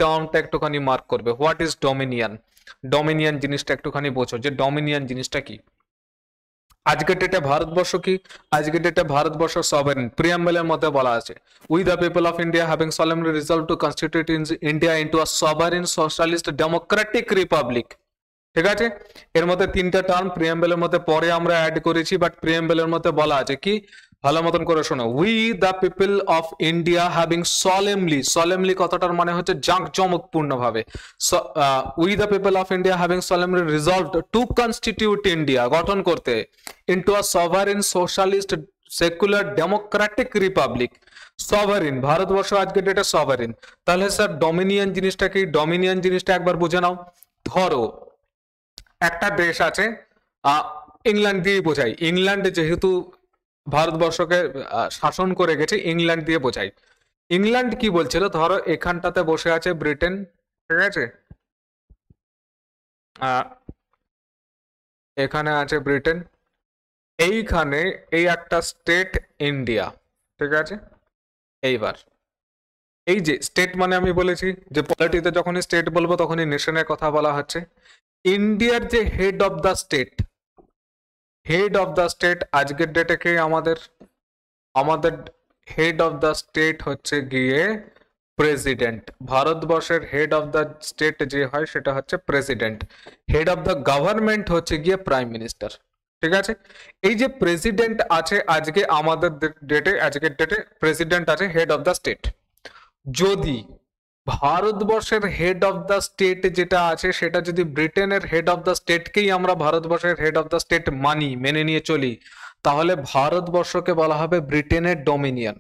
টার্মটা একটুখানি মার্ক করবে। What is dominion? Dominion জিনিসটা একটুখানি বোঝো যে ডমিনিয়ন জিনিসটা কি। আজকের ডেটে ভারতবর্ষ কি? আজকের ডেটে ভারতবর্ষ সভারেন। প্রিয়াম্বলের মধ্যে বলা আছে, we the people of India having সলেমলি resolve two constitute India into a sovereign socialist Democratic Republic. ঠিক আছে, এর মধ্যে তিনটা টার্ম প্রিয়াম্বলের মধ্যে পরে আমরা অ্যাড করেছি, বাট প্রিয়াম্বলের মধ্যে বলা আছে কি, ভালো মতন করে শোনো, we the people of India having সলেমলি, সলেমলি কথাটার মানে হচ্ছে জাঁকজমকপূর্ণ ভাবে, we the people of India having সলেমলি resolved two constitute India, গঠন করতে, into a sovereign socialist secular Democratic Republic. Sovereign, Bharatvarsha আজকের ডেটে সভারেন। তাহলে স্যার ডমিনিয়ন জিনিসটা কি? ডমিনিয়ন জিনিসটা একবার বুঝে নাও। ধরো একটা দেশ আছে, ইংল্যান্ড দিয়ে বোঝাই, ইংল্যান্ড যেহেতু ভারতবর্ষকে শাসন করে গেছে, ইংল্যান্ড দিয়ে বোঝাই। ইংল্যান্ড কি বলছিল, ধরো এখানটাতে বসে আছে ব্রিটেন, ঠিক আছে, এখানে আছে ব্রিটেন, এইখানে এই একটা স্টেট ইন্ডিয়া, ঠিক আছে। এইবার এই যে স্টেট মানে আমি বলেছি যে পলিটিতে যখন স্টেট বলবো তখনই নেশনের কথা বলা হচ্ছে। ইন্ডিয়ার যে head of the state, head of the state আজকের ডেটে কে? আমাদের আমাদের হেড অফ দ্য স্টেট হচ্ছে গিয়ে প্রেসিডেন্ট। ভারতবর্ষের হেড অফ দ্য স্টেট যে হয় সেটা হচ্ছে president. Head of the government হচ্ছে গিয়ে প্রাইম মিনিস্টার। ঠিক আছে, এই যে প্রেসিডেন্ট আছে আজকে আমাদের ডেটে, আজকের ডেটে প্রেসিডেন্ট আছে হেড অফ দ্য স্টেট। যদি ভারতবর্ষের হেড অফ দ্য স্টেট যেটা আছে সেটা যদি ব্রিটেনের হেড অফ দ্য স্টেটকেই আমরা ভারতবর্ষের হেড অফ দ্য স্টেট মানি, মেনে নিয়ে চলি, তাহলে ভারতবর্ষকে বলা হবে ব্রিটেনের ডমিনিয়ন।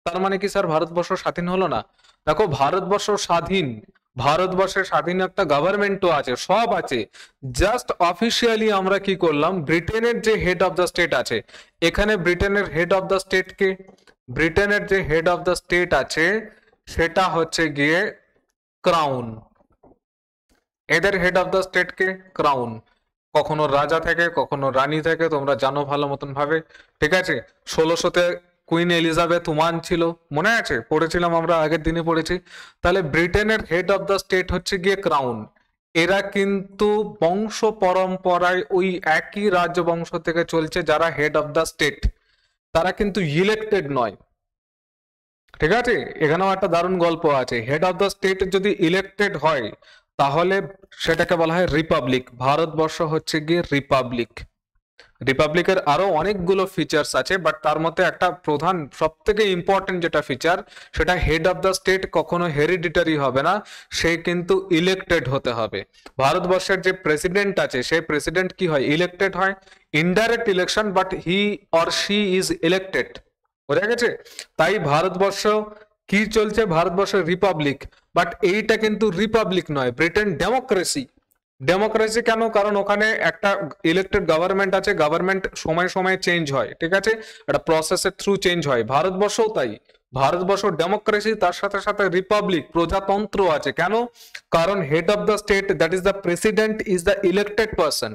তার মানে কি স্যার ভারতবর্ষ স্বাধীন হলো না? দেখো ভারতবর্ষ স্বাধীন, ভারতবর্ষের স্বাধীন একটা গভর্নমেন্টও আছে, সব আছে, জাস্ট অফিসিয়ালি আমরা কি করলাম, ব্রিটেনের যে হেড অফ দ্য স্টেট আছে, এখানে ব্রিটেনের হেড অফ দ্য স্টেট কে? ব্রিটেনের যে হেড অফ দ্য স্টেট আছে সেটা হচ্ছে গিয়ে ক্রাউন। এদের head of the state K? Crown. কখনো রাজা থেকে, কখনো রানী থেকে, তোমরা জানো ভালো মতন ভাবে। ঠিক আছে, 1600-তে কুইন এলিজাবেথ ওয়ান ছিল, মনে আছে? পড়েছিলাম আমরা, আগের দিনে পড়েছি। তাহলে ব্রিটেনের হেড অফ দ্য স্টেট হচ্ছে গিয়ে ক্রাউন। এরা কিন্তু বংশ পরম্পরায় ওই একই রাজবংশ থেকে চলছে যারা হেড অফ দ্য স্টেট, তারা কিন্তু ইলেক্টেড নয়। ঠিক আছে, এখানেও একটা দারুণ গল্প আছে। হেড অফ দ্য স্টেট যদি ইলেক্টেড হয় তাহলে সেটাকে বলা হয় রিপাবলিক। ভারতবর্ষ হচ্ছে গিয়ে রিপাবলিক। রিপাবলিকের আরো অনেকগুলো ফিচার্স আছে, বাট তার মধ্যে একটা প্রধান সব থেকে ইম্পর্টেন্ট যেটা ফিচার, সেটা হেড অফ দ্য স্টেট কখনো হেরিডিটারি হবে না, সে কিন্তু ইলেক্টেড হতে হবে। ভারতবর্ষের যে প্রেসিডেন্ট আছে সেই প্রেসিডেন্ট কি হয়? ইলেক্টেড হয়। Indirect election, but he or she is elected. বোঝা গেছে? তাই ভারতবর্ষ কি চলছে? ভারতবর্ষ রিপাবলিক, বাট এইটা কিন্তু রিপাবলিক নয়, ব্রিটেন ডেমোক্রেসি। ডেমোক্রেসি কেন? কারণ ওখানে একটা ইলেক্টেড গভর্নমেন্ট আছে, গভর্নমেন্ট সময় সময় চেঞ্জ হয়, ঠিক আছে, একটা প্রসেসের থ্রু চেঞ্জ হয়। ভারতবর্ষও তাই, ভারতবর্ষ ডেমোক্রেসি, তার সাথে সাথে রিপাবলিক, প্রজাতন্ত্র আছে। কেন? কারণ head of the state, that is the president, is the elected person.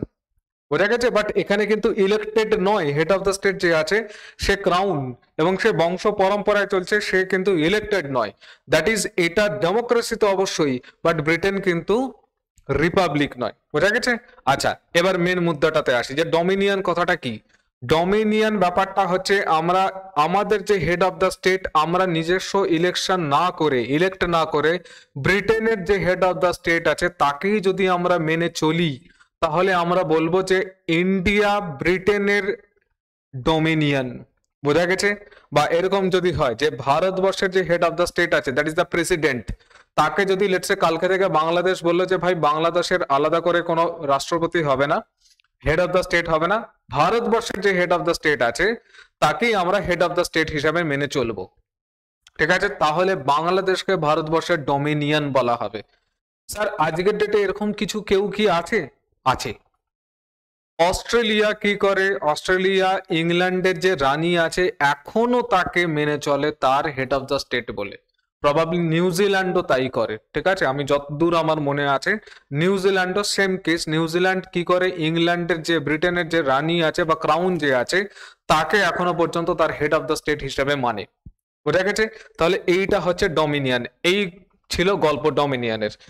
বোঝা গেছে? বাট এখানে কিন্তু ইলেক্টেড নয়, হেড অফ দ্য স্টেট যে আছে সে ক্রাউন এবং সে বংশ পরম্পরায় চলছে, সে কিন্তু ইলেক্টেড নয়। দ্যাট ইজ, এটা ডেমোক্রেসি তো অবশ্যই, বাট ব্রিটেন কিন্তু রিপাবলিক নয়। বোঝা গেছে? আচ্ছা, এবার মেন মুদ্দাটাতে আসি যে ডমিনিয়ন কথাটা কি। ডমিনিয়ন ব্যাপারটা হচ্ছে আমরা আমাদের যে হেড অফ দ্য স্টেট, আমরা নিজস্ব ইলেকশন না করে, ইলেক্ট না করে, ব্রিটেনের যে হেড অফ দ্য স্টেট আছে তাকেই যদি আমরা মেনে চলি, তাহলে আমরা বলবো যে ইন্ডিয়া ব্রিটেনের ডমিনিয়ন। বোঝা গেছে? বা এরকম যদি হয় যে ভারতবর্ষের যে হেড অফ দ্য স্টেট আছে, দ্যাট ইজ দ্য প্রেসিডেন্ট, তাকে যদি লেটসে কালকে থেকে বাংলাদেশ বললো যে ভাই বাংলাদেশের আলাদা করে কোনো রাষ্ট্রপতি হবে না, হেড অফ দ্য স্টেট হবে না, ভারতবর্ষের যে হেড অফ দ্য স্টেট আছে তাকেই আমরা হেড অফ দ্য স্টেট হিসাবে মেনে চলবো। ঠিক আছে, তাহলে বাংলাদেশকে ভারতবর্ষের ডমিনিয়ন বলা হবে। স্যার আজকের ডেটে এরকম কিছু কেউ কি আছে? আছে। অস্ট্রেলিয়া কি করে? অস্ট্রেলিয়া ইংল্যান্ডের যে রানী আছে এখনো তাকে মেনে চলে তার হেড অফ দ্য স্টেট বলে। প্রবাবলি নিউজিল্যান্ডও তাই করে। ঠিক আছে, আমি যতদূর আমার মনে আছে নিউজিল্যান্ডও সেম কেস। নিউজিল্যান্ড কি করে? ইংল্যান্ডের যে ব্রিটেনের যে রানী আছে বা ক্রাউন যে আছে তাকে এখনো পর্যন্ত তার হেড অফ দ্য স্টেট হিসেবে মানে। বোঝা গেছে? তাহলে এইটা হচ্ছে ডমিনিয়ন। এই ছিল গল্প ডমিনিয়নের।